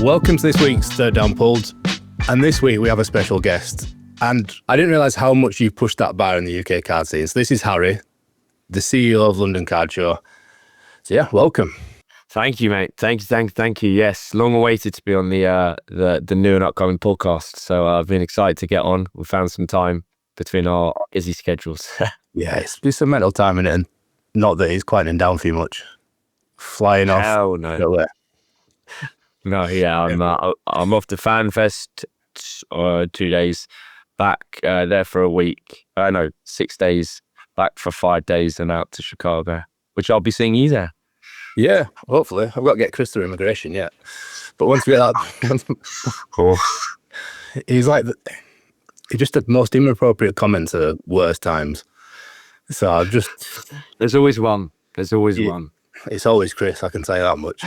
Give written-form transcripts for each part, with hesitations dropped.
Welcome to this week's Third Down Pulled. And this week we have a special guest. And I didn't realise how much you've pushed that bar in the UK card scene. So this is Harry, the CEO of London Card Show. So yeah, welcome. Thank you, mate. Thank you. Yes, long awaited to be on the new and upcoming podcast. So I've been excited to get on. We found some time between our busy schedules. Yeah, it's a mental time in it, and not that it's quieting down for you much. Flying off. Hell no. No, yeah, I'm off to FanFest 2 days, back there for a week. 6 days, back for 5 days, and out to Chicago, which I'll be seeing you there. Yeah, hopefully. I've got to get Chris through immigration yet. But once we get that, he's like, he just had most inappropriate comments at worst times. So I've just... There's always one. One. It's always Chris, I can say that much.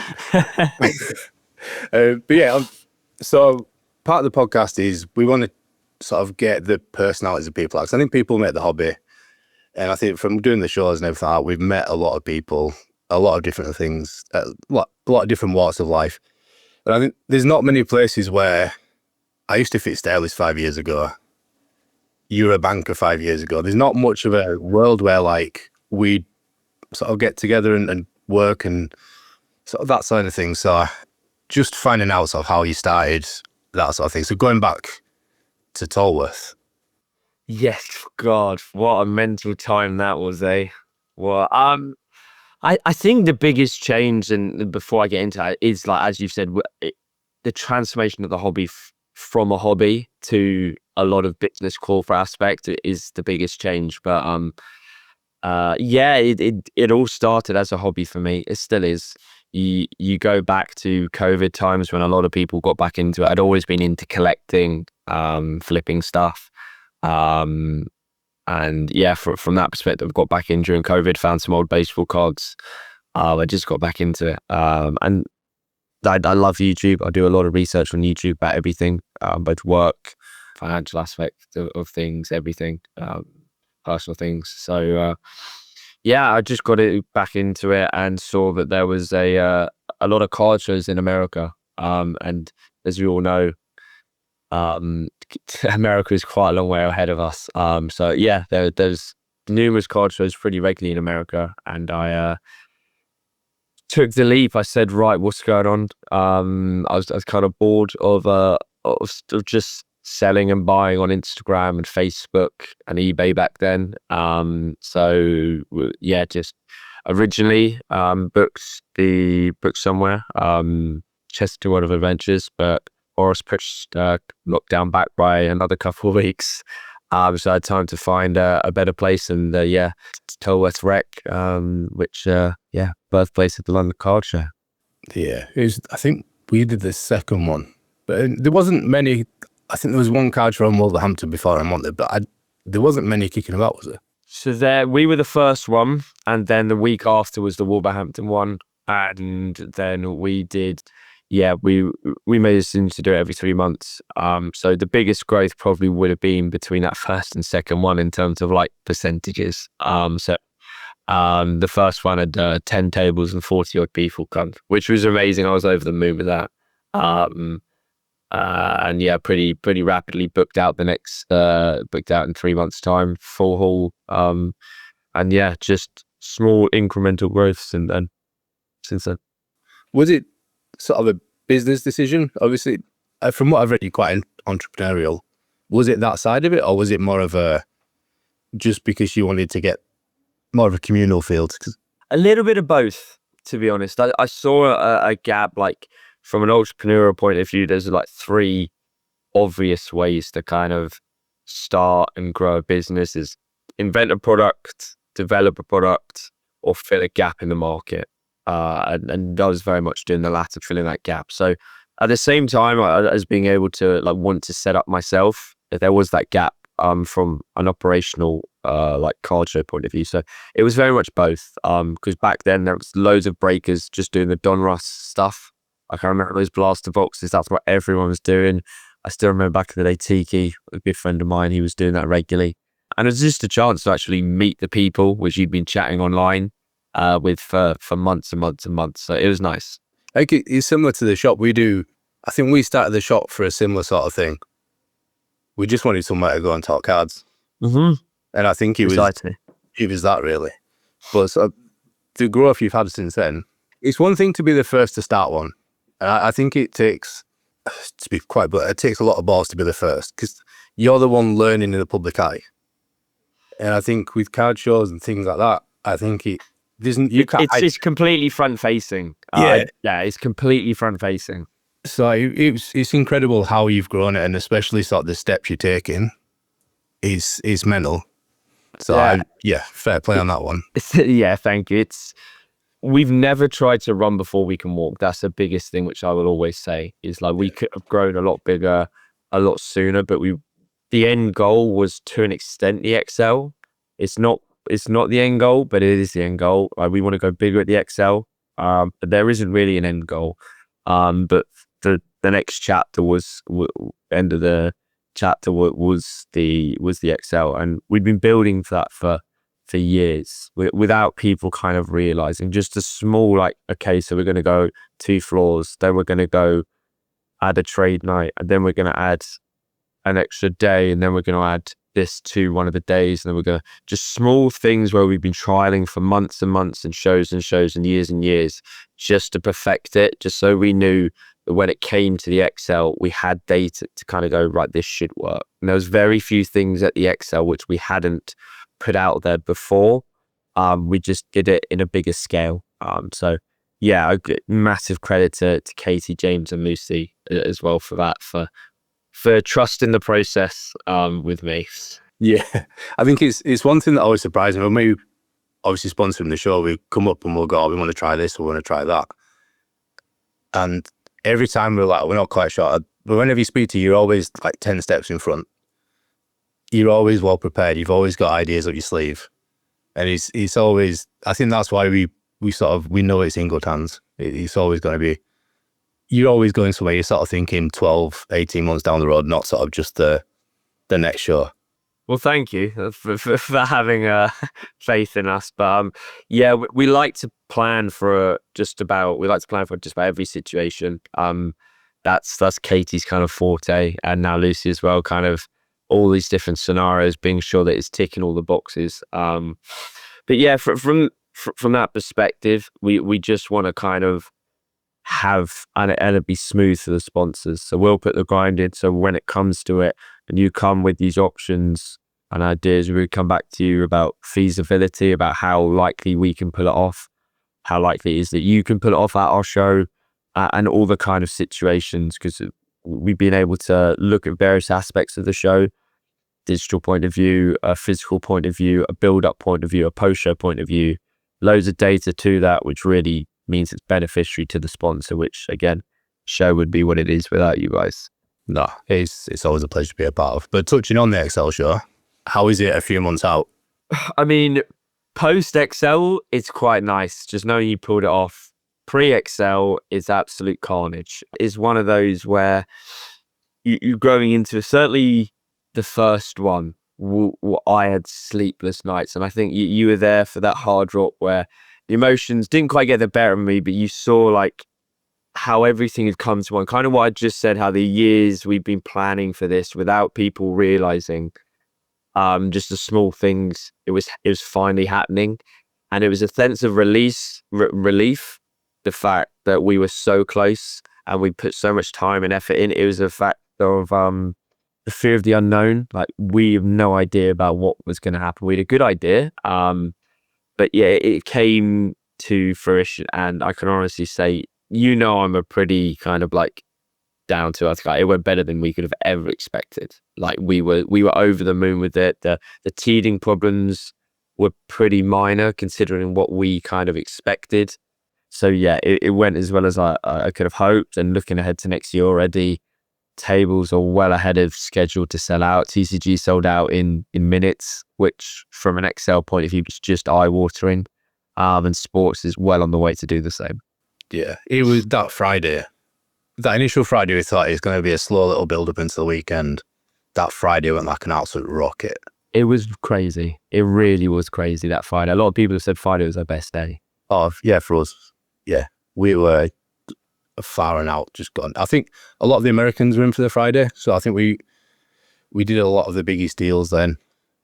But yeah, so part of the podcast is we want to sort of get the personalities of people out. Because I think people make the hobby. And I think from doing the shows and everything like that, we've met a lot of people, a lot of different things, a lot of different walks of life. And I think there's not many places where I used to fit Staley's 5 years ago. You were a banker 5 years ago. There's not much of a world where like we sort of get together and work and sort of that side of things. So just finding out sort of how you started, that sort of thing. So going back to Tolworth. Yes, God, what a mental time that was, eh? Well, I think the biggest change, and before I get into it, is like, as you've said, the transformation of the hobby from a hobby to a lot of business corporate aspect is the biggest change. But it all started as a hobby for me. It still is. You go back to COVID times when a lot of people got back into it. I'd always been into collecting, flipping stuff. And yeah, from that perspective, got back in during COVID, found some old baseball cards. I just got back into it. And I love YouTube. I do a lot of research on YouTube about everything, both work, financial aspect of things, everything, personal things. So, yeah, I just got back into it and saw that there was a lot of card shows in America. And as we all know, America is quite a long way ahead of us. So yeah, there's numerous card shows pretty regularly in America, and I took the leap. I said, right, what's going on? I was kind of bored of just selling and buying on Instagram and Facebook and eBay back then. So yeah, just originally booked somewhere, Chester World of Adventures, but Boris pushed lockdown back by another couple of weeks. So I had time to find a better place, and Tolworth Rec, which birthplace of the London Card Show. Yeah, I think we did the second one, but there wasn't many. I think there was one card show in Wolverhampton before I wanted, but there wasn't many kicking about, was there? So we were the first one, and then the week after was the Wolverhampton one, and then we did. Yeah, we made a decision to do it every 3 months. So the biggest growth probably would have been between that first and second one in terms of like percentages. The first one had 10 tables and 40 odd people come, which was amazing. I was over the moon with that. And yeah, pretty rapidly booked out in 3 months' time, full hall. And yeah, just small incremental growth since then. Was it sort of a business decision? Obviously, from what I've read, you're quite entrepreneurial. Was it that side of it, or was it more of just because you wanted to get more of a communal feel? A little bit of both, to be honest. I saw a gap, like from an entrepreneurial point of view, there's like 3 obvious ways to kind of start and grow a business: is invent a product, develop a product, or fill a gap in the market. And I was very much doing the latter, filling that gap. So at the same time, as being able to want to set up myself, there was that gap from an operational card show point of view. So it was very much both. Because back then there was loads of breakers just doing the Donruss stuff. I can remember those blaster boxes. That's what everyone was doing. I still remember back in the day, Tiki, a good friend of mine, he was doing that regularly. And it was just a chance to actually meet the people which you'd been chatting online with for months and months and months. So it was nice. Like, it's similar to the shop. We do I think we started the shop for a similar sort of thing. We just wanted somewhere to go and talk cards. Mm-hmm. And I think it was that really. But the growth you've had since then, it's one thing to be the first to start one. And I think it takes, to be quite blunt, it takes a lot of balls to be the first because you're the one learning in the public eye. And I think with card shows and things like that, I think it isn't. It's completely front facing. Yeah, it's completely front facing. So it's incredible how you've grown it, and especially sort of the steps you're taking is mental. So fair play on that one. Yeah, thank you. We've never tried to run before we can walk. That's the biggest thing, which I will always say is like we could have grown a lot bigger, a lot sooner, but the end goal was to an extent the ExCeL. It's not the end goal, but it is the end goal. Like we want to go bigger at the ExCeL. But there isn't really an end goal. But the next chapter was end of the chapter was the ExCeL, and we'd been building for that for years without people kind of realizing. Just a small like, okay, so we're going to go 2 floors, then we're going to go add a trade night, and then we're going to add an extra day, and then we're going to add this to one of the days, and then we're going to just small things where we've been trialing for months and months and shows and years just to perfect it, just so we knew that when it came to the ExCeL, we had data to kind of go, right, this should work. And there was very few things at the ExCeL which we hadn't put out there before. We just did it in a bigger scale. So yeah, massive credit to Katie, James and Lucy as well for that, for trusting the process with me. Yeah, I think it's one thing that always surprised me. When we obviously sponsoring the show, we come up and we'll go, oh, we want to try this, we want to try that. And every time we're like, we're not quite sure. But whenever you speak to you, you're always like 10 steps in front. You're always well prepared. You've always got ideas up your sleeve. And it's always, I think that's why we know it's in good hands. It's always going to be, you're always going somewhere. You're sort of thinking 12, 18 months down the road, not sort of just the next show. Well, thank you for having faith in us. But yeah, we like to plan for just about every situation. That's Katie's kind of forte, and now Lucy as well. Kind of all these different scenarios, being sure that it's ticking all the boxes. But yeah, from that perspective, we just want to kind of have and it be smooth for the sponsors. So we'll put the grind in. So when it comes to it, and you come with these options and ideas, we come back to you about feasibility, about how likely we can pull it off, how likely it is that you can pull it off at our show, and all the kind of situations, because we've been able to look at various aspects of the show, digital point of view, a physical point of view, a build-up point of view, a post-show point of view, loads of data to that, which really means it's beneficiary to the sponsor, which again, show would be what it is without you guys. No, it's always a pleasure to be a part of. But touching on the ExCeL show, how is it a few months out? I mean, post ExCeL, it's quite nice. Just knowing you pulled it off. Pre ExCeL is absolute carnage. It's one of those where you're growing into, certainly the first one, I had sleepless nights. And I think you were there for that hard drop where the emotions didn't quite get the better of me, but you saw like how everything had come to one. Kind of what I just said, how the years we've been planning for this without people realizing just the small things, it was finally happening. And it was a sense of relief, the fact that we were so close and we put so much time and effort in. It was a fact of the fear of the unknown. Like, we have no idea about what was going to happen. We had a good idea, but yeah, it came to fruition. And I can honestly say, I'm a pretty kind of like down to earth guy. It went better than we could have ever expected. Like, we were over the moon with it. The teething problems were pretty minor considering what we kind of expected. So yeah, it went as well as I could have hoped. And looking ahead to next year already, tables are well ahead of schedule to sell out. TCG sold out in minutes, which from an ExCeL point of view is just eye-watering. And sports is well on the way to do the same. Yeah, it was that Friday. That initial Friday, we thought it was going to be a slow little build-up into the weekend. That Friday went like an absolute rocket. It was crazy. It really was crazy, that Friday. A lot of people have said Friday was their best day. Oh, yeah, for us. Yeah, we were far and out just gone. I think a lot of the Americans were in for the Friday, so I think we did a lot of the biggest deals then.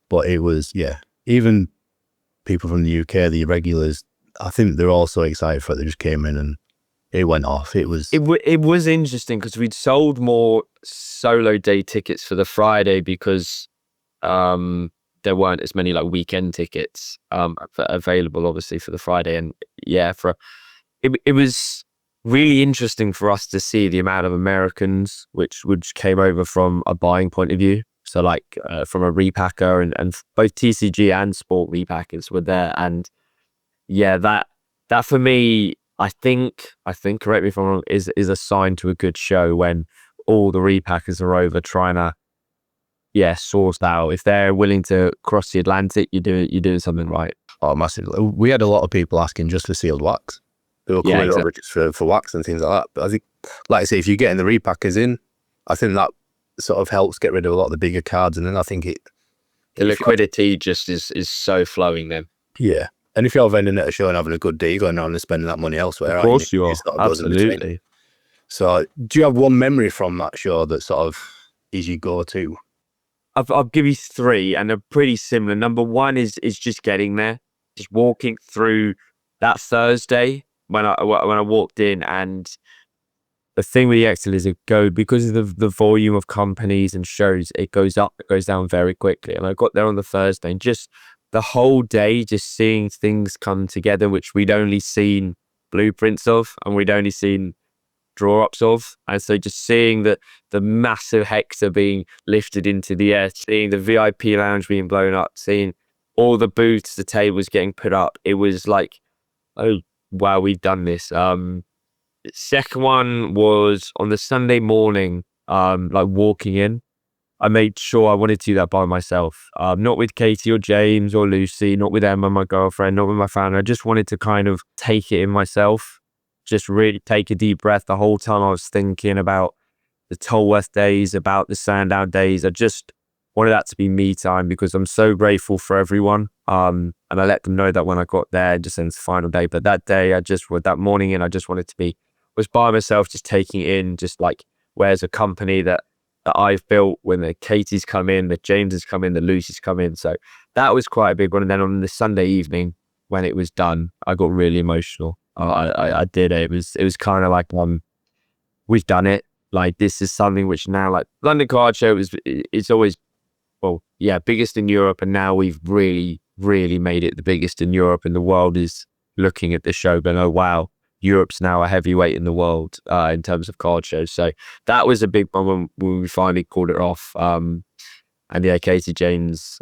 But it was, yeah, even people from the UK, the regulars, I think they're all so excited for it. They just came in and it went off. It was interesting because we'd sold more solo day tickets for the Friday because there weren't as many like weekend tickets available, obviously, for the Friday. And yeah, it was really interesting for us to see the amount of Americans which came over from a buying point of view. So like from a repacker, and both TCG and sport repackers were there. And yeah, that for me, I think, correct me if I'm wrong, is a sign to a good show when all the repackers are over trying to source out. If they're willing to cross the Atlantic, you're doing something right. oh, massively. We had a lot of people asking just for sealed wax. They were coming over just for wax and things like that. But I think, like I say, if you're getting the repackers in, I think that sort of helps get rid of a lot of the bigger cards. And then I think the liquidity just is so flowing then. Yeah. And if you're vending at a show and having a good day, you're going around and spending that money elsewhere. Of course you are. Absolutely. So do you have one memory from that show that sort of is your go-to? I'll give you three, and they're pretty similar. Number one is just getting there, just walking through that Thursday when I walked in, and the thing with the ExCeL is because of the volume of companies and shows, it goes up, it goes down very quickly. And I got there on the Thursday, and just the whole day, just seeing things come together, which we'd only seen blueprints of, and we'd only seen draw-ups of. And so just seeing the massive Hector being lifted into the air, seeing the VIP lounge being blown up, seeing all the booths, the tables getting put up, it was like, oh wow, we've done this. Second one was on the Sunday morning, like walking in, I made sure I wanted to do that by myself, not with Katie or James or Lucy, not with Emma, my girlfriend, not with my family. I just wanted to kind of take it in myself, just really take a deep breath. The whole time I was thinking about the Tolworth days, about the Sandown days. I just wanted that to be me time because I'm so grateful for everyone. And I let them know that when I got there, just in the final day. But that day, that morning in, I just wanted to was by myself, just taking it in, just like, where's a company that I've built, when the Katie's come in, the Jameses come in, the Lucy's come in. So that was quite a big one. And then on the Sunday evening, when it was done, I got really emotional. I did it. It was kind of like, we've done it. Like, this is something which now, like, London Card Show it's always, well, yeah, biggest in Europe. And now we've really, really made it the biggest in Europe, and the world is looking at this show going, oh, wow, Europe's now a heavyweight in the world in terms of card shows. So that was a big one when we finally called it off. And yeah, Katie, James,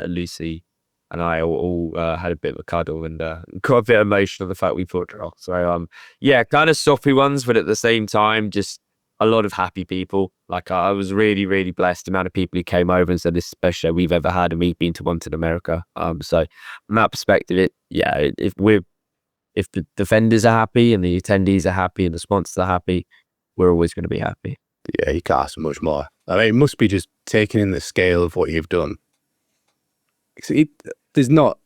Lucy, and I all had a bit of a cuddle and got a bit emotional the fact we pulled it off. So yeah, kind of soppy ones, but at the same time, just a lot of happy people. Like, I was really, really blessed. The amount of people who came over and said, this is the best show we've ever had, and we've been to one in America. So from that perspective, if the vendors are happy and the attendees are happy and the sponsors are happy, we're always going to be happy. Yeah, you can't ask for much more. I mean, it must be just taking in the scale of what you've done. There's not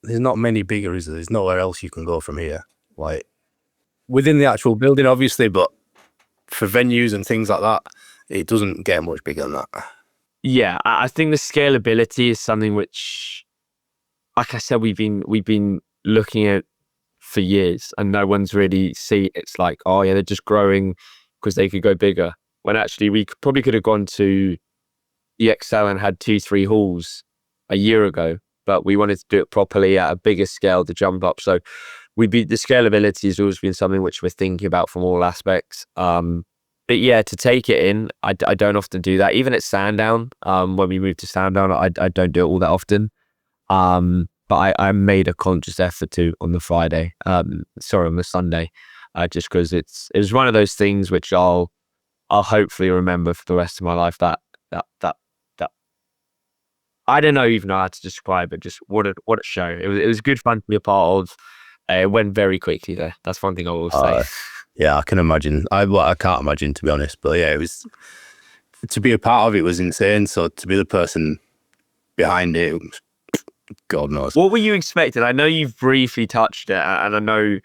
many bigger, is there? There's nowhere else you can go from here. Like, within the actual building, obviously, but for venues and things like that, it doesn't get much bigger than that. Yeah, I think the scalability is something which, like I said, we've been looking at for years, and no one's really seen. It's like, oh yeah, they're just growing because they could go bigger, when actually we probably could have gone to the ExCeL and had 2-3 halls a year ago, but we wanted to do it properly at a bigger scale to jump up. So the scalability has always been something which we're thinking about from all aspects. But yeah, to take it in, I don't often do that. Even at Sandown, when we moved to Sandown, I don't do it all that often. But I made a conscious effort to on the Friday, on the Sunday, just because it was one of those things which I'll hopefully remember for the rest of my life. That I don't even know how to describe it. Just what a show. It was good fun to be a part of. It went very quickly there. That's one thing I will say. Yeah, I can imagine. I can't imagine, to be honest. But yeah, it was, to be a part of it was insane. So to be the person behind it, God knows. What were you expecting? I know you've briefly touched it, and I know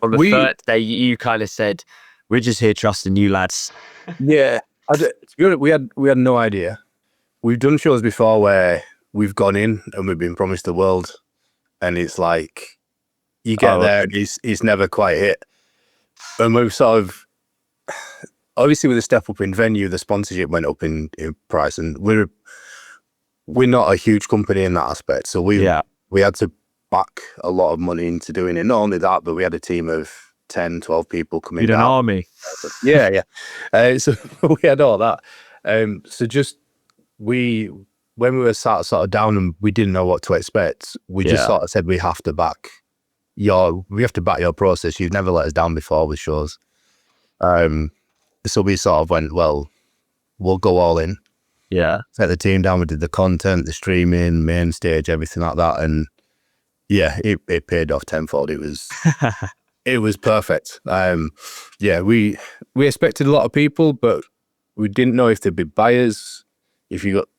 On the third day, you kind of said, "We're just here trusting you lads." Yeah, to be honest, we had no idea. We've done shows before where we've gone in and we've been promised the world, and it's like you get there and it's never quite hit. And we've sort of, obviously with the step up in venue, the sponsorship went up in price, and we're not a huge company in that aspect, so we had to back a lot of money into doing it. Not only that, but we had a team of 10, 12 people coming down. An army. Yeah. So we had all that. So just when we were sat sort of down and we didn't know what to expect, we just sort of said we have to back your process. You've never let us down before with shows. So we sort of went, well, we'll go all in. Yeah. Set the team down. We did the content, the streaming, main stage, everything like that, and yeah, it paid off tenfold. It was perfect. We expected a lot of people, but we didn't know if there'd be buyers. If you got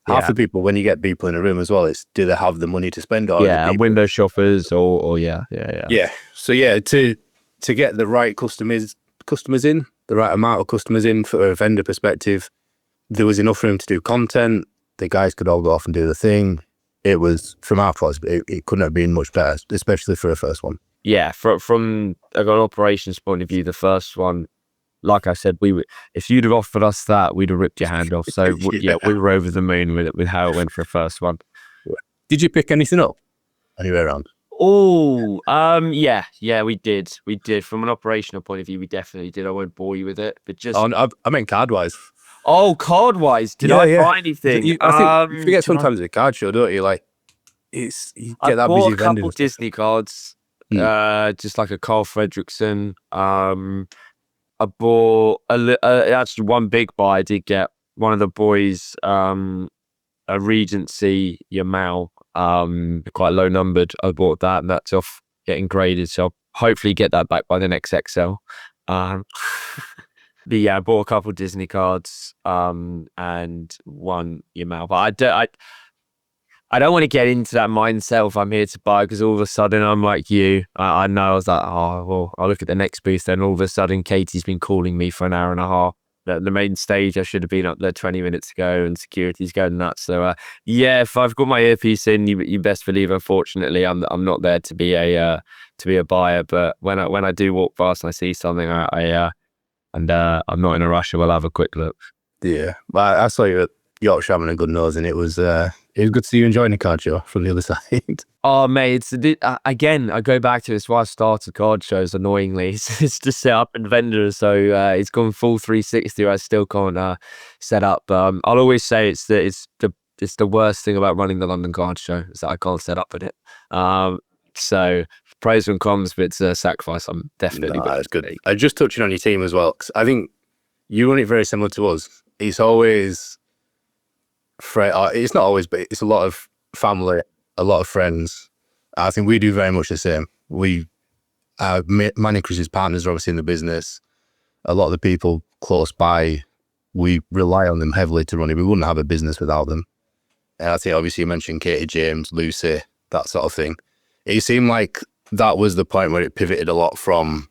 half the people, when you get people in a room as well, it's do they have the money to spend? Or window shoppers or yeah. So to get the right customers in, the right amount of customers in for a vendor perspective, there was enough room to do content. The guys could all go off and do the thing. It was, from our point, it couldn't have been much better, especially for a first one. Yeah, from an operations point of view, the first one, like I said, if you'd have offered us that, we'd have ripped your hand off. So we were over the moon with how it went for a first one. Did you pick anything up anywhere around? Oh, yeah, we did. From an operational point of view, we definitely did. I won't bore you with it, but just. I meant card wise. Oh, card wise, did I buy anything? I think you forget sometimes at a card show, don't you? Like, you get that busy. I bought a couple Disney cards, just like a Carl Fredrickson. I bought actually one big buy. I did get one of the boys a Regency Yamal, quite low numbered. I bought that, and that's off getting graded. So I'll hopefully get that back by the next ExCeL. But yeah, I bought a couple Disney cards and one Yamal. But I don't want to get into that mindset if I'm here to buy, because all of a sudden I'm like you. I know I was like, oh, well, I'll look at the next booth. Then all of a sudden Katie's been calling me for an hour and a half. The main stage, I should have been up there 20 minutes ago, and security's going nuts. So if I've got my earpiece in, you best believe, unfortunately, I'm not there to be a buyer. But when I do walk past and I see something, I'm not in a rush, we'll have a quick look. Yeah, but I saw you at Yorkshire having a good nose, and it was good to see you enjoying the card show from the other side. Oh, mate, again, I go back to it's why I started card shows, annoyingly. It's to set up and vendors, so it's gone full 360. I still can't set up. I'll always say it's the worst thing about running the London card show is that I can't set up at it. So pros and cons, but it's a sacrifice I'm definitely. That's good. Just touching on your team as well, because I think you run it very similar to us. It's always, it's not always, but it's a lot of family, a lot of friends. I think we do very much the same. Mine and Chris's partners are obviously in the business. A lot of the people close by, we rely on them heavily to run it. We wouldn't have a business without them. And I think obviously you mentioned Katie, James, Lucy, that sort of thing. It seemed like that was the point where it pivoted a lot from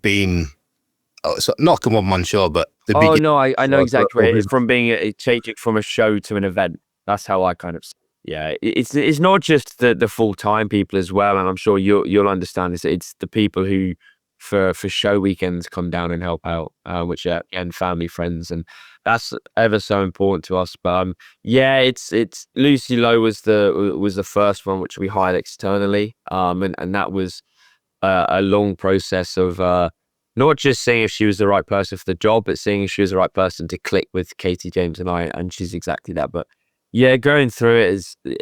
being not a one-man show, but I know exactly where it is, from being changing from a show to an event. That's how I kind of. Yeah, it's not just the full-time people as well, and I'm sure you'll understand this. It's the people who for show weekends come down and help out, which are again family, friends, and that's ever so important to us. But it's Lucy Lowe was the first one which we hired externally, and that was a long process of not just seeing if she was the right person for the job, but seeing if she was the right person to click with Katie, James, and I, and she's exactly that. But yeah, going through it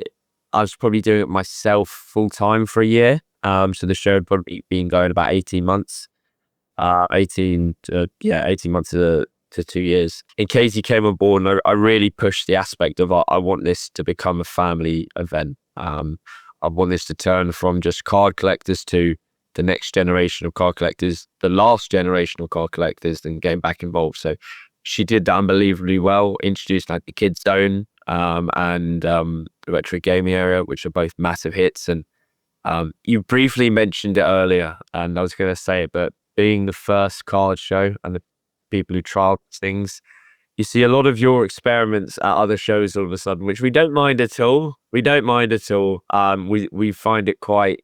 I was probably doing it myself full time for a year. So the show had probably been going about 18 months, 18 months to 2 years. And Katie came on board, and I really pushed the aspect of I want this to become a family event. I want this to turn from just card collectors to the next generation of card collectors, the last generation of card collectors, and getting back involved. So she did that unbelievably well, introduced like the Kids Zone and the retro gaming area, which are both massive hits. And You briefly mentioned it earlier, and I was going to say it, but being the first card show and the people who trial things, you see a lot of your experiments at other shows all of a sudden, which we don't mind at all. We don't mind at all. We find it quite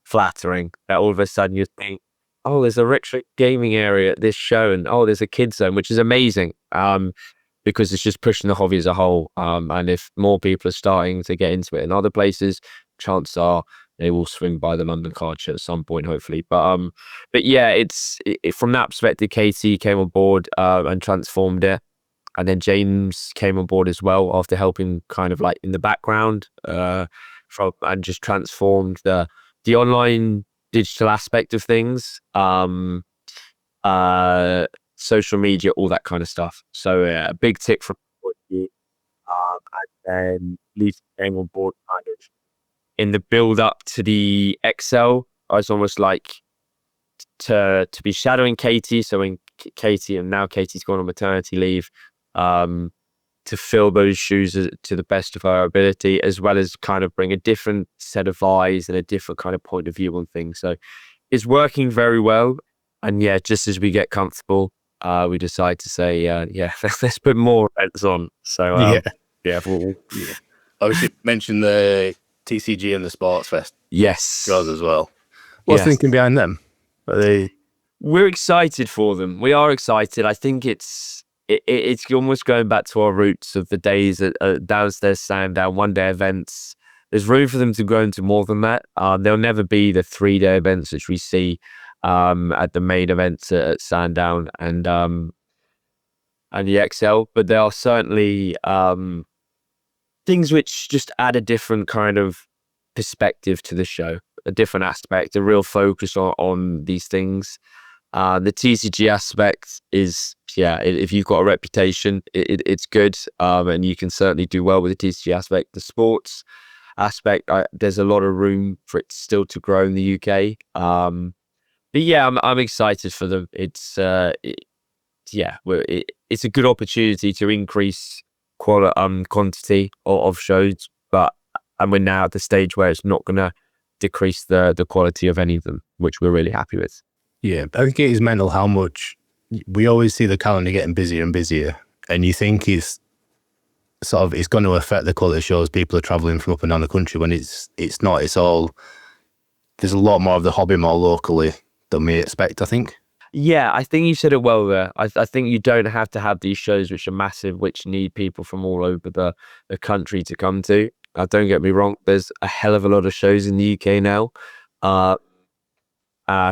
flattering that all of a sudden you think, oh, there's a retro gaming area at this show, and oh, there's a kids zone, which is amazing. Because it's just pushing the hobby as a whole. And if more people are starting to get into it in other places, chances are they will swing by the London Card Show at some point, hopefully. But yeah, from that perspective, Katie came on board and transformed it. And then James came on board as well after helping kind of like in the background and just transformed the online digital aspect of things. Social media, all that kind of stuff. So a big tick from you. And then Lisa came on board kind of in the build up to the ExCeL. I was almost like to be shadowing Katie. So when Katie's gone on maternity leave, to fill those shoes to the best of our ability, as well as kind of bring a different set of eyes and a different kind of point of view on things. So it's working very well. And yeah, just as we get comfortable, we decide to say, let's put more events on. So yeah. Obviously, mentioned the TCG and the Sports Fest. Yes, shows as well. What's thinking behind them? We're excited for them. We are excited. I think it's almost going back to our roots of the days at downstairs Sandown, one-day events. There's room for them to grow into more than that. They'll never be the 3-day events which we see at the main events at Sandown and the ExCeL, but there are certainly things which just add a different kind of perspective to the show, a different aspect, a real focus on these things. The TCG aspect is, if you've got a reputation, it's good, and you can certainly do well with the TCG aspect. The sports aspect, there's a lot of room for it still to grow in the UK. But yeah, I'm excited for them. It's it's a good opportunity to increase quantity of shows, and we're now at the stage where it's not going to decrease the quality of any of them, which we're really happy with. Yeah, I think it is mental how much we always see the calendar getting busier and busier, and you think it's going to affect the quality of shows. People are traveling from up and down the country when it's not. It's all, there's a lot more of the hobby more locally than we expect, I think. Yeah, I think you said it well there. I think you don't have to have these shows which are massive, which need people from all over the country to come to. Don't get me wrong, there's a hell of a lot of shows in the UK now.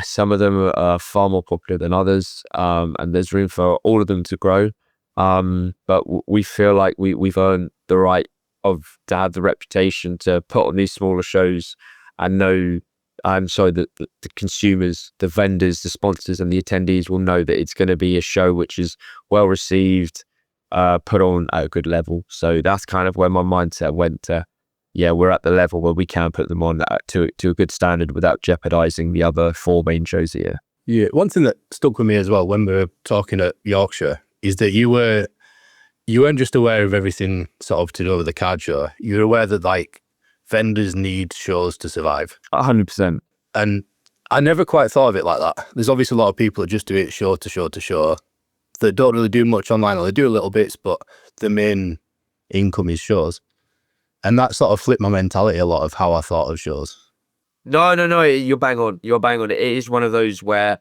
Some of them are far more popular than others, and there's room for all of them to grow. But we feel like we've earned the right to have the reputation to put on these smaller shows and know, that the consumers, the vendors, the sponsors and the attendees will know that it's going to be a show which is well received, put on at a good level. So that's kind of where my mindset went to, we're at the level where we can put them on to a good standard without jeopardizing the other 4 main shows a year. Yeah, one thing that stuck with me as well when we were talking at Yorkshire is that you weren't just aware of everything sort of to do with the card show. You were aware that like vendors need shows to survive. 100%. And I never quite thought of it like that. There's obviously a lot of people that just do it show to show to show that don't really do much online, or they do a little bits, but the main income is shows. And that sort of flipped my mentality a lot of how I thought of shows. No, you're bang on. It is one of those where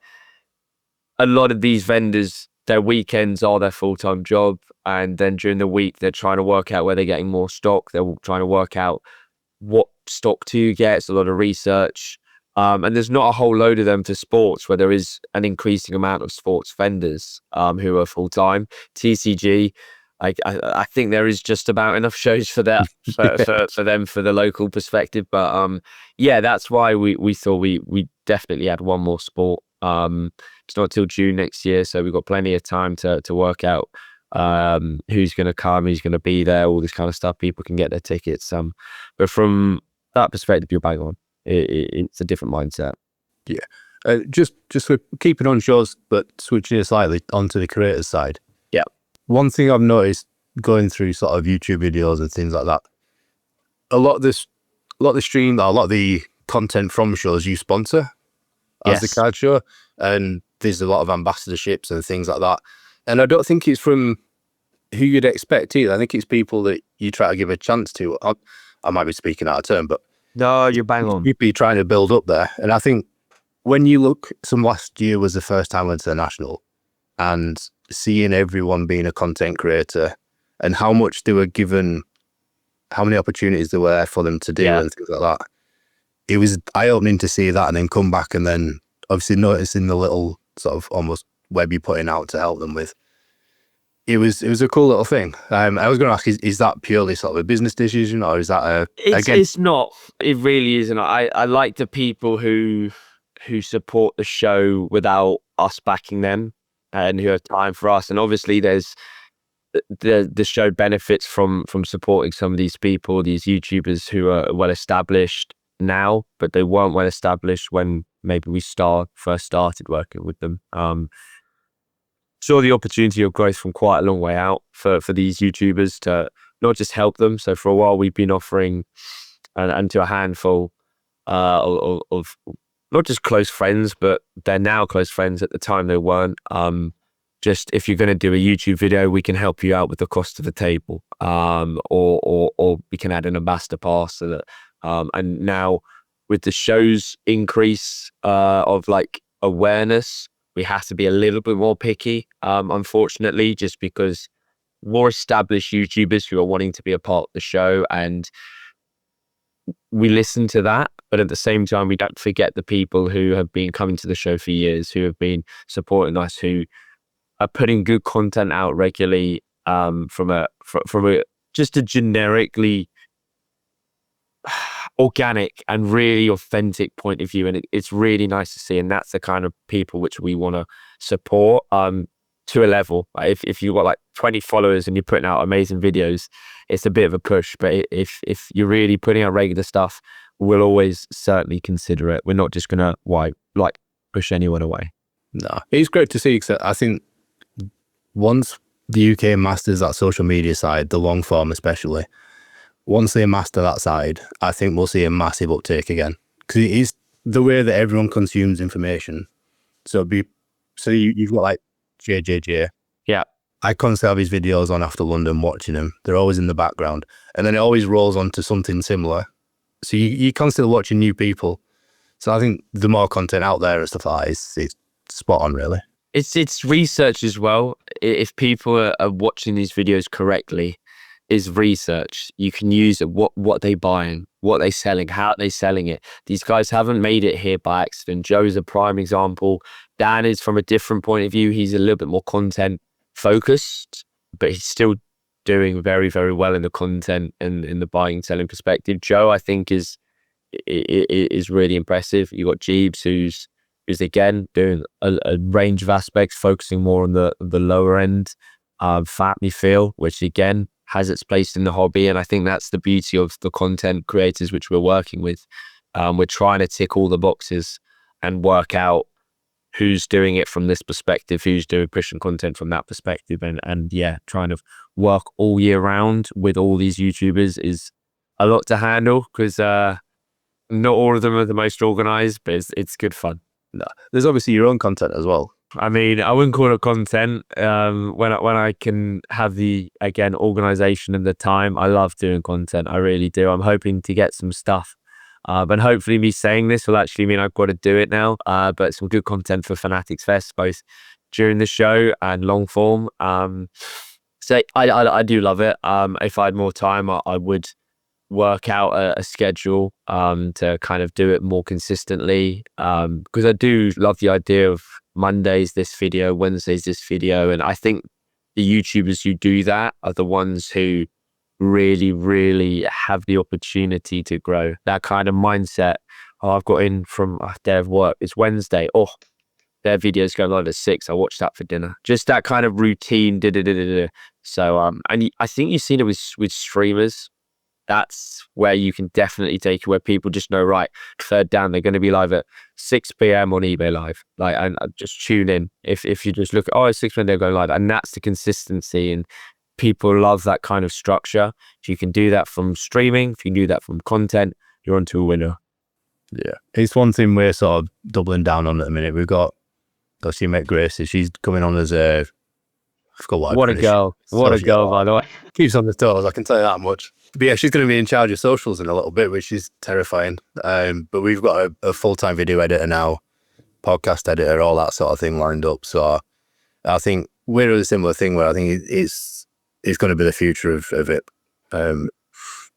a lot of these vendors, their weekends are their full-time job, and then during the week they're trying to work out where they're getting more stock. They're trying to work out what stock to get. It's a lot of research, and there's not a whole load of them for sports, where there is an increasing amount of sports vendors who are full-time. TCG, I think there is just about enough shows for that for them, for the local perspective. But that's why we thought we definitely had one more sport. It's not till June next year, so we've got plenty of time to work out who's going to come, who's going to be there, all this kind of stuff. People can get their tickets. But from that perspective, you're bang on. It's a different mindset. Yeah, just keeping on shows, but switching it slightly onto the creators side. Yeah, one thing I've noticed going through sort of YouTube videos and things like that, a lot of the content from shows you sponsor as the Yes. card show, and there's a lot of ambassadorships and things like that. And I don't think it's from who you'd expect either. I think it's people that you try to give a chance to. I might be speaking out of turn, but No, you're bang on. people you're trying to build up there. And I think when you look, some last year was the first time I went to the National, and seeing everyone being a content creator and how much they were given, how many opportunities there were there for them to do and things like that. It was eye-opening to see that, and then come back and then obviously noticing the little sort of almost web you're putting out to help them with. It was a cool little thing. I was going to ask, is that purely sort of a business decision, or is that It's not. It really isn't. I like the people who support the show without us backing them and who have time for us. And obviously, there's the show benefits from supporting some of these people, these YouTubers who are well established now, but they weren't well established when maybe we first started working with them. Saw the opportunity of growth from quite a long way out for these YouTubers to not just help them. So for a while we've been offering, and to a handful of not just close friends, but they're now close friends. At the time they weren't. Just if you're going to do a YouTube video, we can help you out with the cost of the table, or we can add an ambassador pass. And now with the show's increase of like awareness, we have to be a little bit more picky, unfortunately, just because more established YouTubers who are wanting to be a part of the show, and we listen to that. But at the same time, we don't forget the people who have been coming to the show for years, who have been supporting us, who are putting good content out regularly, from a just a generically organic and really authentic point of view. And it's really nice to see, and that's the kind of people which we want to support to a level. Like if you've got like 20 followers and you're putting out amazing videos, it's a bit of a push. But if you're really putting out regular stuff, we'll always certainly consider it. We're not just gonna push anyone away. No, it's great to see, because I think once the UK masters that social media side, the long form especially, once they master that side, I think we'll see a massive uptake again, because it is the way that everyone consumes information. So you've got like JJJ. Yeah. I constantly have his videos on after London, watching them. They're always in the background, and then it always rolls on to something similar. So you're constantly watching new people. So I think the more content out there and stuff like that, it's spot on, really. It's research as well. If people are watching these videos correctly, is research. You can use it, what they buying, what they selling, how they selling it. These guys haven't made it here by accident. Joe's a prime example. Dan is from a different point of view. He's a little bit more content focused, but he's still doing very, very well in the content and in the buying and selling perspective. Joe, I think, is really impressive. You got Jeeves, who's again doing a range of aspects, focusing more on the lower end family feel, which again has its place in the hobby. And I think that's the beauty of the content creators which we're working with. We're trying to tick all the boxes and work out who's doing it from this perspective, who's doing pushing content from that perspective, and yeah, trying to work all year round with all these YouTubers is a lot to handle, because not all of them are the most organized, but it's good fun. No, there's obviously your own content as well. I mean, I wouldn't call it content. When I can have the, again, organization and the time, I love doing content. I really do. I'm hoping to get some stuff. But hopefully me saying this will actually mean I've got to do it now. But some good content for Fanatics Fest, both during the show and long form. So I do love it. If I had more time, I would work out a schedule to kind of do it more consistently, because I do love the idea of Mondays this video, Wednesdays this video, and I think the YouTubers who do that are the ones who really, really have the opportunity to grow. That kind of mindset, I've got in from a day of work, it's Wednesday, their videos go live at 6, I watch that for dinner. Just that kind of routine. So and I think you've seen it with streamers. That's where you can definitely take it, where people just know, right, third down, they're going to be live at 6 p.m. on eBay Live. Like, and just tune in. If you just look, it's 6 p.m., they're going live. And that's the consistency. And people love that kind of structure. If you can do that from streaming, if you can do that from content, you're onto a winner. Yeah, it's one thing we're sort of doubling down on at the minute. We've got your mate Gracie. She's coming on as a, I forgot what What a girl! What a girl, by the way. Keeps on the toes, I can tell you that much. But yeah, she's going to be in charge of socials in a little bit, which is terrifying. But we've got a full-time video editor now, podcast editor, all that sort of thing lined up. So I think we're at a similar thing where I think it's going to be the future of it. So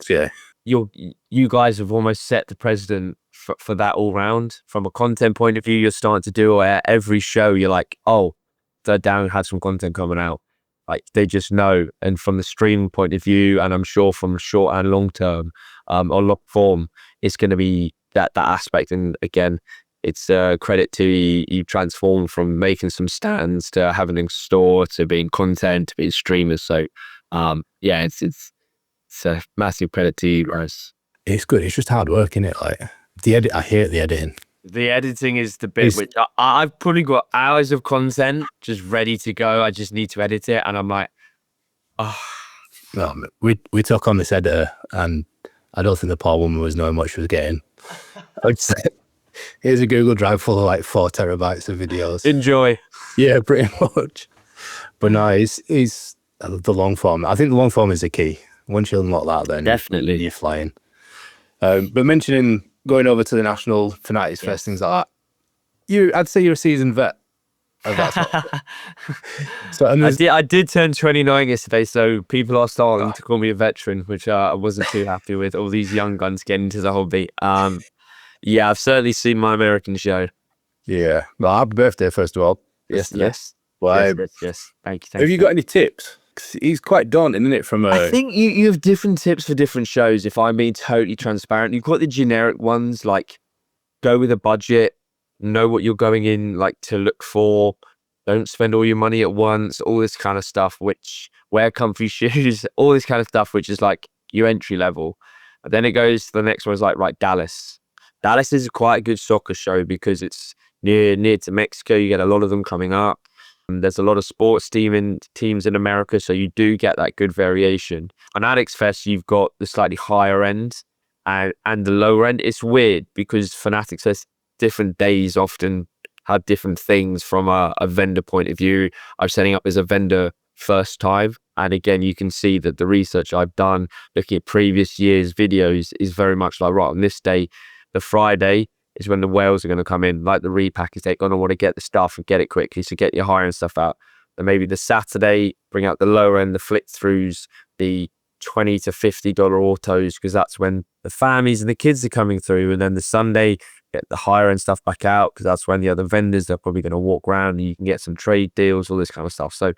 yeah. You guys have almost set the precedent for that all round. From a content point of view, you're starting to do every show. You're like, oh, Third Down had some content coming out. Like they just know. And from the streaming point of view, and I'm sure from short and long term, or long form, it's going to be that aspect. And again, it's credit to you transformed from making some stands to having a store to being content to being streamers. So yeah, it's a massive credit to you guys. It's good. It's just hard work, isn't it? Like I hate the editing. The editing is the bit which I've probably got hours of content just ready to go. I just need to edit it, and I'm like, oh. No, we took on this editor, and I don't think the poor woman was knowing what she was getting. Here's a Google Drive full of like 4 terabytes of videos. Enjoy. Yeah, pretty much. But no, it's the long form. I think the long form is the key. Once you unlock that, then definitely you're flying. But mentioning going over to the National Fanatics Fest, things like that, I'd say you're a seasoned vet of that sort. So, I did turn 29 yesterday, so people are starting to call me a veteran, which I wasn't too happy with. All these young guns getting into the hobby. Yeah, I've certainly seen my American show. Yeah. Well, happy birthday, first of all. Yes. Well, yes. Thank you. Have you got any tips? He's quite daunting, isn't it? I think you have different tips for different shows. If I'm being totally transparent, you've got the generic ones like go with a budget, know what you're going in like to look for, don't spend all your money at once, all this kind of stuff. Which wear comfy shoes, all this kind of stuff, which is like your entry level. And then it goes to the next one is like right Dallas. Dallas is quite a good soccer show because it's near to Mexico. You get a lot of them coming up. There's a lot of sports teams in America, so you do get that good variation. On Fanatics Fest, you've got the slightly higher end and the lower end. It's weird because Fanatics Fest, different days often have different things from a vendor point of view. I'm setting up as a vendor first time. And again, you can see that the research I've done looking at previous years' videos is very much like, right, on this day, the Friday, is when the whales are going to come in, like the repackers. They're going to want to get the stuff and get it quickly, so get your higher end stuff out. Then maybe the Saturday, bring out the lower end, the flick throughs, the $20 to $50 autos, because that's when the families and the kids are coming through. And then the Sunday, get the higher end stuff back out, because that's when the other vendors, they're probably going to walk around and you can get some trade deals, all this kind of stuff. So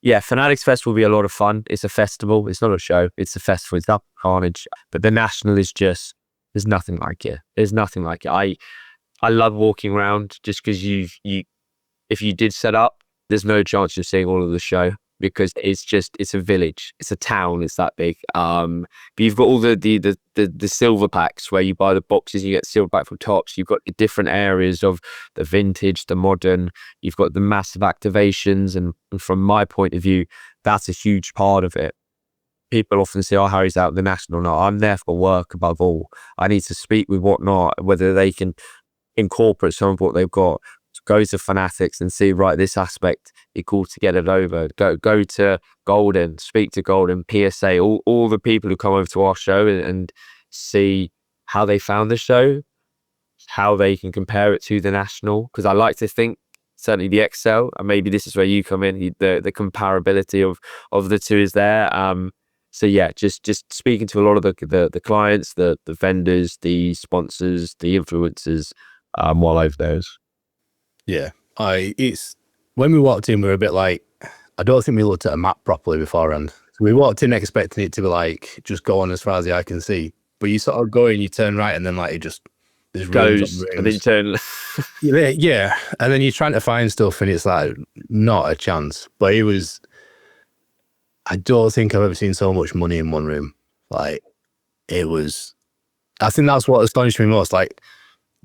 yeah, Fanatics Fest will be a lot of fun. It's a festival. It's not a show. It's a festival. It's not carnage. But the National is just, there's nothing like it. There's nothing like it. I love walking around just because if you did set up, there's no chance you're seeing all of the show because it's a village. It's a town. It's that big. But you've got all the silver packs where you buy the boxes, you get silver pack from Tops. You've got the different areas of the vintage, the modern. You've got the massive activations. And from my point of view, that's a huge part of it. People often say, oh, Harry's out the National. No, I'm there for work above all. I need to speak with whatnot, whether they can incorporate some of what they've got. So go to Fanatics and see, right, this aspect, it's cool to get it over. Go to Goldin, speak to Goldin, PSA, all the people who come over to our show and see how they found the show, how they can compare it to the National. Because I like to think, certainly the ExCeL, and maybe this is where you come in, the comparability of the two is there. So yeah, just speaking to a lot of the clients, the vendors, the sponsors, the influencers, while over those. Yeah, it's when we walked in, we were a bit like, I don't think we looked at a map properly beforehand. So we walked in expecting it to be like just go on as far as the eye can see, but you sort of go in, you turn right, and then like it just goes, and then you turn. yeah, and then you're trying to find stuff, and it's like not a chance. But it was. I don't think I've ever seen so much money in one room. Like, it was, I think that's what astonished me most. Like,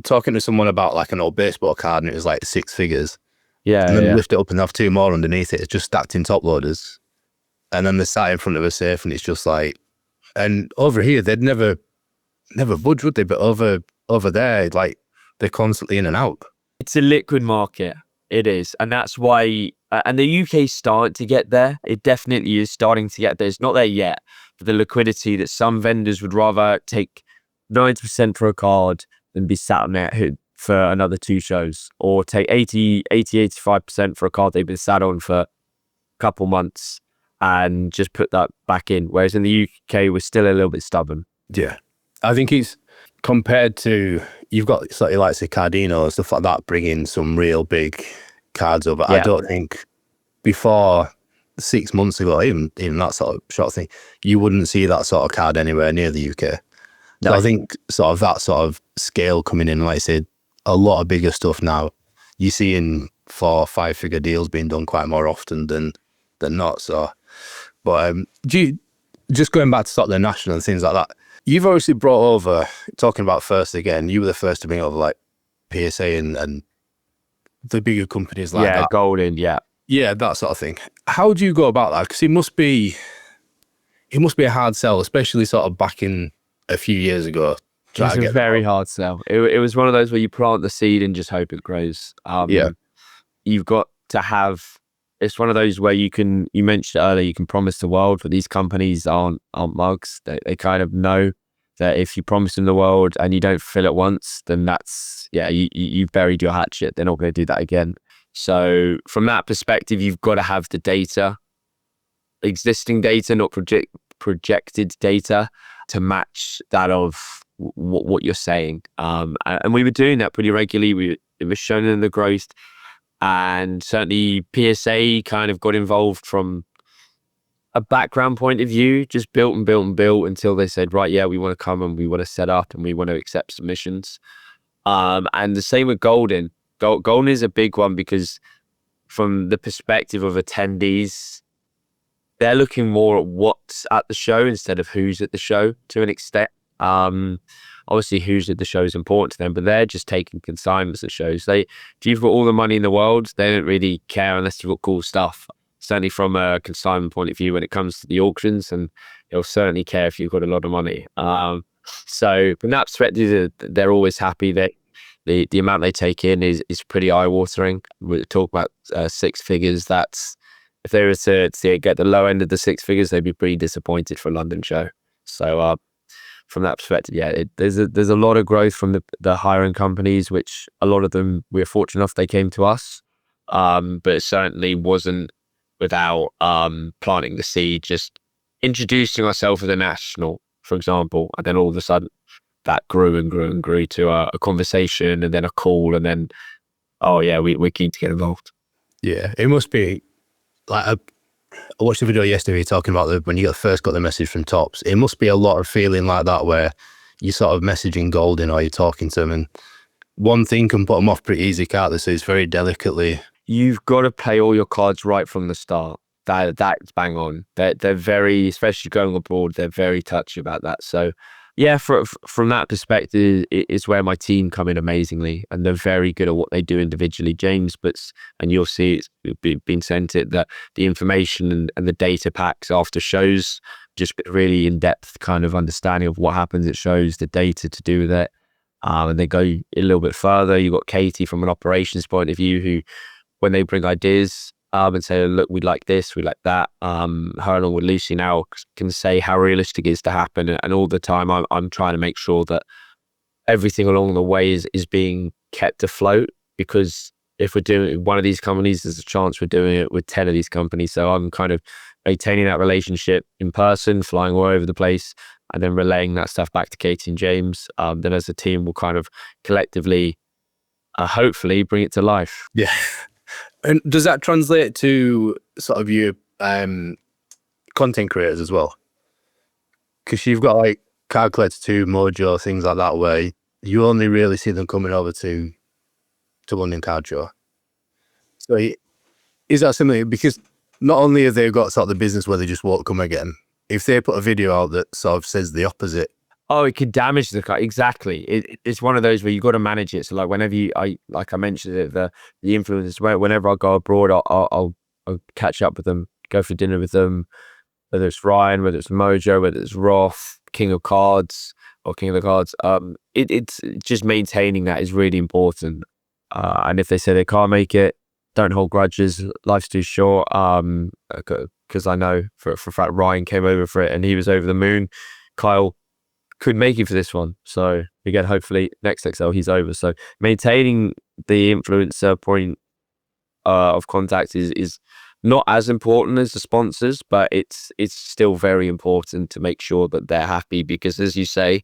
talking to someone about like an old baseball card and it was like 6 figures. Yeah. And then lift it up and have 2 more underneath it. It's just stacked in top loaders. And then they sat in front of a safe and it's just like, and over here, they'd never budge, would they? But over over there, like they're constantly in and out. It's a liquid market. It is. And that's why, and the UK's starting to get there. It definitely is starting to get there. It's not there yet, but the liquidity that some vendors would rather take 90% for a card than be sat on there for another 2 shows, or take 85% for a card they've been sat on for a couple months and just put that back in. Whereas in the UK, we're still a little bit stubborn. Yeah. I think it's compared to, you've got sort of like say Cardino, stuff like that, bringing some real big cards over. Yeah. I don't think before 6 months ago, even that sort of short thing, you wouldn't see that sort of card anywhere near the UK. No. So I think sort of that sort of scale coming in, like I said, a lot of bigger stuff now. You're seeing 4 or 5 figure deals being done quite more often than not. So, but just going back to sort of the national and things like that, you've obviously brought over, talking about first again, you were the first to bring over like PSA and the bigger companies like that. Goldin, Yeah, that sort of thing. How do you go about that? Because it must be a hard sell, especially sort of back in a few years ago. It's a very hard sell. It was one of those where you plant the seed and just hope it grows. Yeah. You've got to have, it's one of those where you mentioned earlier, you can promise the world, but these companies aren't mugs. They kind of know that if you promise them the world and you don't fill it once, then that's, you buried your hatchet. They're not going to do that again. So from that perspective, you've got to have the data, existing data, not projected data, to match that of what you're saying. And we were doing that pretty regularly. It was shown in the growth, and certainly PSA kind of got involved from a background point of view, just built and built and built until they said, right, yeah, we want to come and we want to set up and we want to accept submissions. And the same with Goldin. Goldin is a big one because from the perspective of attendees, they're looking more at what's at the show instead of who's at the show to an extent. Obviously who's at the show is important to them, but they're just taking consignments at shows. If you've got all the money in the world, they don't really care unless you've got cool stuff. Certainly from a consignment point of view, when it comes to the auctions, and they'll certainly care if you've got a lot of money. So from that perspective, they're always happy that the amount they take in is pretty eye-watering. We talk about 6 figures. That's, if they were to get the low end of the 6 figures, they'd be pretty disappointed for a London show. So from that perspective, there's a lot of growth from the hiring companies, which a lot of them, we're fortunate enough they came to us, but it certainly wasn't without planting the seed, just introducing ourselves as a national, for example, and then all of a sudden that grew and grew and grew to a conversation, and then a call, and then we're keen to get involved. Yeah, it must be like I watched the video yesterday talking about when you first got the message from Tops. It must be a lot of feeling like that where you're sort of messaging Goldin or you're talking to them, and one thing can put them off pretty easy, can't they? So it's very delicately. You've got to play all your cards right from the start. That's bang on. They're very, especially going abroad, they're very touchy about that. So yeah, from that perspective, it's where my team come in amazingly, and they're very good at what they do individually. James, and you'll see it's been sent it, that the information and the data packs after shows, just really in-depth kind of understanding of what happens at shows, the data to do with it. And they go a little bit further. You've got Katie from an operations point of view, who, when they bring ideas and say, look, we'd like this, we like that, her along with Lucy now can say how realistic it is to happen. And all the time I'm trying to make sure that everything along the way is being kept afloat, because if we're doing one of these companies, there's a chance we're doing it with 10 of these companies. So I'm kind of maintaining that relationship in person, flying all over the place, and then relaying that stuff back to Katie and James. Then as a team, we'll kind of collectively, hopefully, bring it to life. Yeah. And does that translate to sort of your content creators as well? Because you've got like Card Collector 2, Mojo, things like that, where you only really see them coming over to London Card Show. So is that similar? Because not only have they got sort of the business where they just won't come again, if they put a video out that sort of says the opposite. Oh, it could damage the card. Exactly. It's one of those where you got to manage it. So like whenever I mentioned it, the influencers, whenever I go abroad, I'll catch up with them, go for dinner with them, whether it's Ryan, whether it's Mojo, whether it's Roth, King of Cards, King of the Cards. It's just maintaining that is really important. And if they say they can't make it, don't hold grudges. Life's too short. Because I know for a fact Ryan came over for it and he was over the moon. Kyle could make it for this one. So again, hopefully next ExCeL he's over. So maintaining the influencer point of contact is not as important as the sponsors, but it's still very important to make sure that they're happy, because as you say,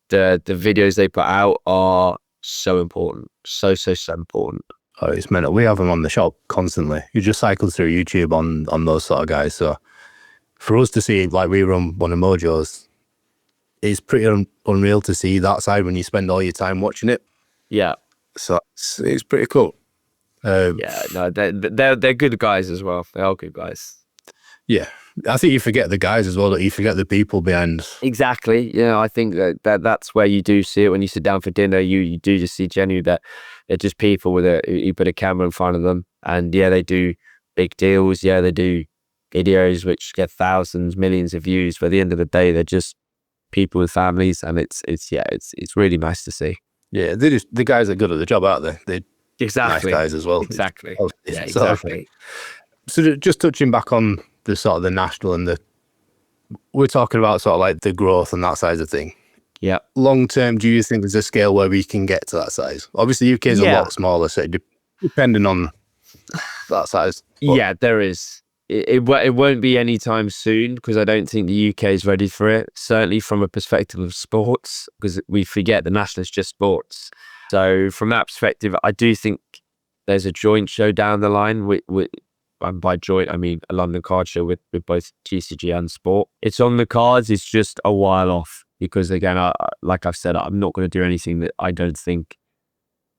the videos they put out are so important, so important. Oh, it's mental. We have them on the shop constantly. You just cycle through YouTube on those sort of guys. So for us to see, like, we run one of Mojo's, it's pretty unreal to see that side when you spend all your time watching it. Yeah. So it's pretty cool. Yeah, no, they're good guys as well. They are good guys. Yeah, I think you forget the guys as well. That you forget the people behind. Exactly. Yeah, I think that's where you do see it when you sit down for dinner. You do just see genuinely that they're just people with you put a camera in front of them, and yeah, they do big deals. Yeah, they do videos which get thousands, millions of views. But at the end of the day, they're just people with families, and it's really nice to see. Yeah, the guys are good at the job, aren't they? They're exactly nice guys as well. Exactly. Yeah, so, exactly. So just touching back on the sort of the national and we're talking about sort of like the growth and that size of thing. Yeah. Long term, do you think there's a scale where we can get to that size? Obviously, UK is a lot smaller, so depending on that size. But yeah, there is. It won't be anytime soon, because I don't think the UK is ready for it. Certainly from a perspective of sports, because we forget the national is just sports. So from that perspective, I do think there's a joint show down the line with and by joint, I mean a London card show with both TCG and Sport. It's on the cards. It's just a while off, because again, like I've said, I'm not going to do anything that I don't think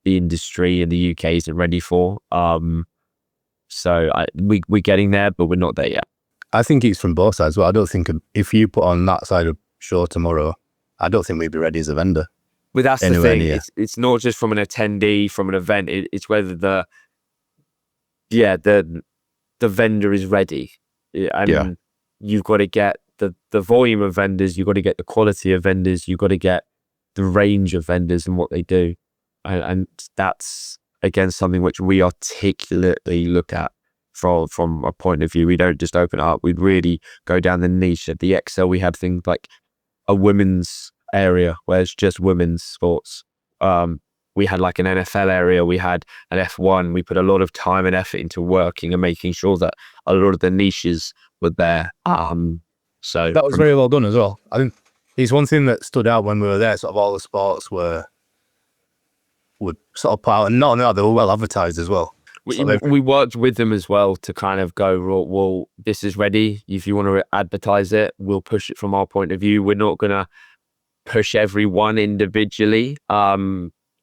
the industry in the UK isn't ready for. So we're getting there, but we're not there yet. I think it's from both sides. Well, I don't think if you put on that side of show tomorrow, I don't think we'd be ready as a vendor. But that's the thing. It's not just from an attendee, from an event. It's whether the vendor is ready. And you've got to get the volume of vendors, you've got to get the quality of vendors, you've got to get the range of vendors and what they do. And that's, again, something which we articulately look at from a point of view. We don't just open it up. We'd really go down the niche. At the ExCeL, we have things like a women's area where it's just women's sports. We had like an NFL area, we had an F1. We put a lot of time and effort into working and making sure that a lot of the niches were there. So that was very well done as well. I think it's one thing that stood out when we were there. Sort of all the sports would sort of put out, and not only that, they were well advertised as well. We worked with them as well to kind of go, well, this is ready. If you want to advertise it, we'll push it from our point of view. We're not going to push everyone individually.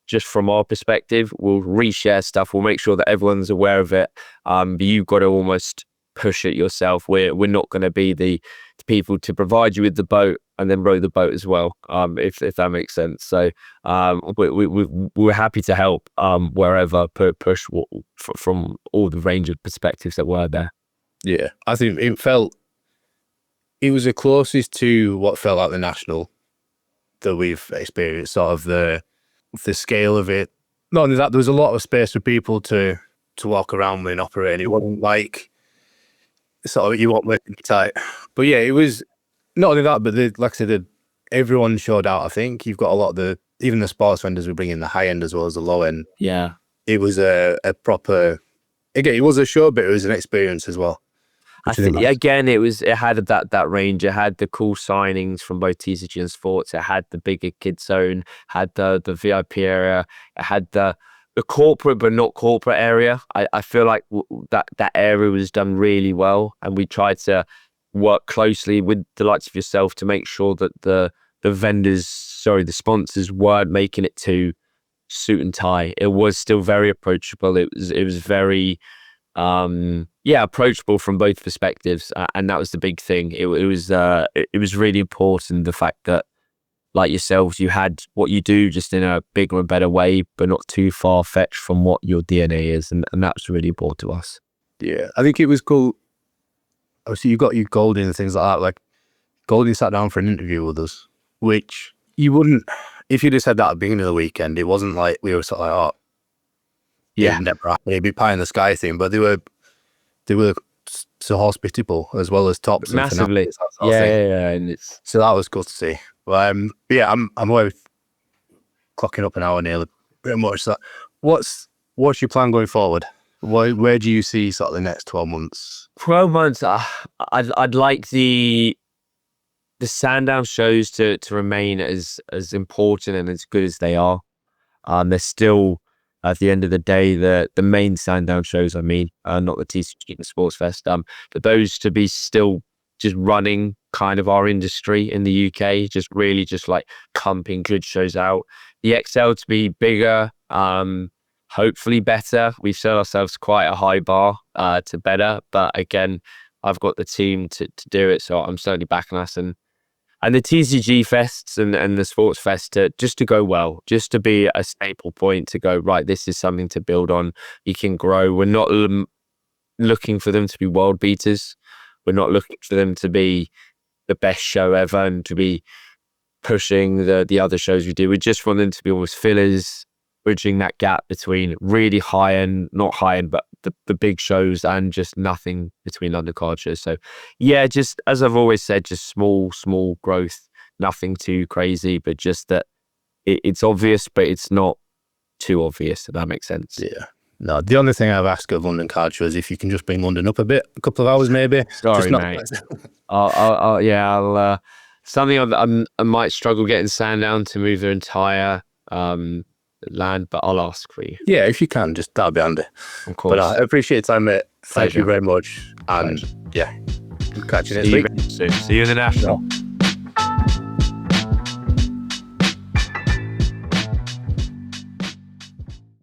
Just from our perspective, we'll reshare stuff. We'll make sure that everyone's aware of it. But you've got to almost push it yourself. We're not going to be the people to provide you with the boat and then row the boat as well, if that makes sense. So we're happy to help wherever, push from all the range of perspectives that were there. Yeah, I think it was the closest to what felt like the national that we've experienced, sort of the scale of it. Not only that, there was a lot of space for people to walk around with and operate. It wasn't like sort of you want working tight. But yeah, it was not only that, but like I said, everyone showed out. I think you've got a lot of even the sports vendors we bring in, the high end as well as the low end. Yeah, it was a proper. Again, it was a show, but it was an experience as well. I think again, it had that range. It had the cool signings from both TCG and Sports. It had the bigger kid zone, had the VIP area. It had the corporate but not corporate area. I feel like that area was done really well, and we tried to work closely with the likes of yourself to make sure that the the sponsors weren't making it too suit and tie. It was still very approachable. It was very approachable from both perspectives, and that was the big thing. It was really important, the fact that, like yourselves, you had what you do just in a bigger and better way, but not too far-fetched from what your DNA is, and that's really important to us. Yeah, I think it was cool. Obviously, you got your Goldin and things like that. Like, Goldin sat down for an interview with us, which you wouldn't, if you'd have said that at the beginning of the weekend, it wasn't like we were sort of like, oh, Yeah. it'd be pie in the sky thing, but they were so hospitable as well as Tops and Massively. Fanatics, that sort of thing. Yeah, and it's So that was good to see. But yeah, I'm away clocking up an hour nearly, pretty much. So what's your plan going forward? Where do you see sort of the next 12 months? 12 months. I'd like the Sandown shows to remain as important and as good as they are. They're still, at the end of the day, the main Sandown shows. I mean, not the TCG and Sports Fest. But those to be still just running kind of our industry in the UK, just really just like pumping good shows out. The ExCeL to be bigger, hopefully better. We've set ourselves quite a high bar to better, but again, I've got the team to do it, so I'm certainly backing us. And the TCG fests and the sports fest to go well, just to be a staple point to go, right, this is something to build on. You can grow. We're not looking for them to be world beaters. We're not looking for them to be the best show ever and to be pushing the other shows we do. We just want them to be almost fillers, bridging that gap between really high-end, not high-end, but the big shows and just nothing between undercard shows. So yeah, just as I've always said, just small growth, nothing too crazy, but just that it's obvious, but it's not too obvious, if that makes sense. Yeah. No, the only thing I've asked of London Card Show is if you can just bring London up a bit, a couple of hours maybe. Sorry, mate. I'll something I might struggle getting Sandown to move their entire land, but I'll ask for you. Yeah, if you can, just that'll be handy. Of course. But I appreciate your time, mate. Thank Pleasure. you very much. And yeah, catch you next week. Soon. See you in the National.